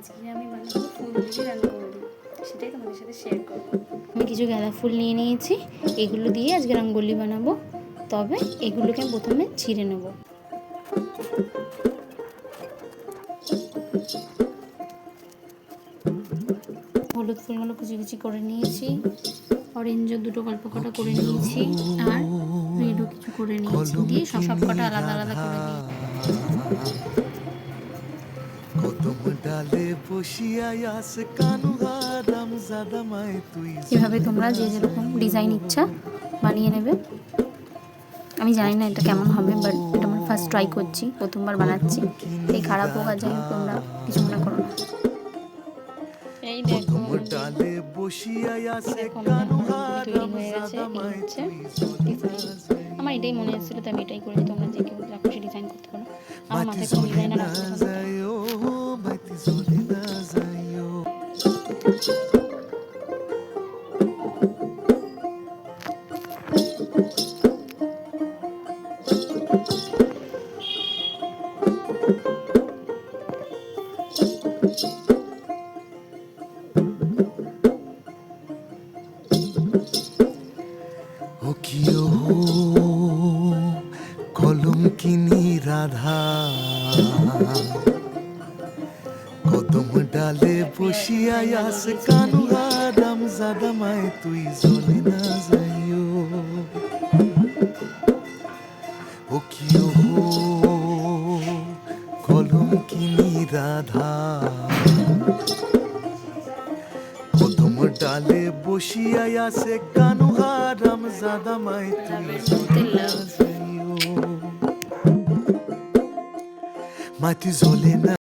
আজকে আমি বানাবো ফুল দিয়ে রঙ্গোলি, সেটাই তোমাদের সাথে শেয়ার করবো। আমি কিছু গাঁদা ফুল নিয়ে নিয়েছি, এগুলো দিয়ে আজকে রঙ্গোলি বানাবো। তবে এগুলোকে আমি প্রথমে ছিঁড়ে নেব। হলুদ ফুলগুলো কুচি কুচি করে নিয়েছি, অরেঞ্জও দুটো গল্প কটা করে নিয়েছি, আর রেডও কিছু করে নিয়েছি, দিয়ে সব কটা আলাদা আলাদা করে দিই। এভাবে তোমরা যে যেরকম ডিজাইন ইচ্ছা বানিয়ে নেবে। আমি জানি না এটা কেমন হবে, বাট এটা আমার ফার্স্ট ট্রাই করছি, প্রথমবার বানাচ্ছি, তাই খারাপ হোক আর যাই হোক তোমরা কিছু মনে করো না। এই দেখো তৈরি হয়ে গেছে। এই হচ্ছে আমার এটাই মনে হচ্ছিল, তাই আমি এটাই করেছি। তোমরা যে কেউ যা খুশি ডিজাইন করতে পারো, আমার মাথায় কোনো ডিজাইনার আসছে না। কলঙ্কিনী রাধা কদম ডালে বসিয়া আছে কানুয়া রাম জাদামায় তুই জ্বলে না যাইও। ও কি কলঙ্কিনী রাধা কদম ডালে বসিয়া আছে কানুয়া রাম জাদামায় তুই জ্বলে না যাইও। মাটি জ্বলে না।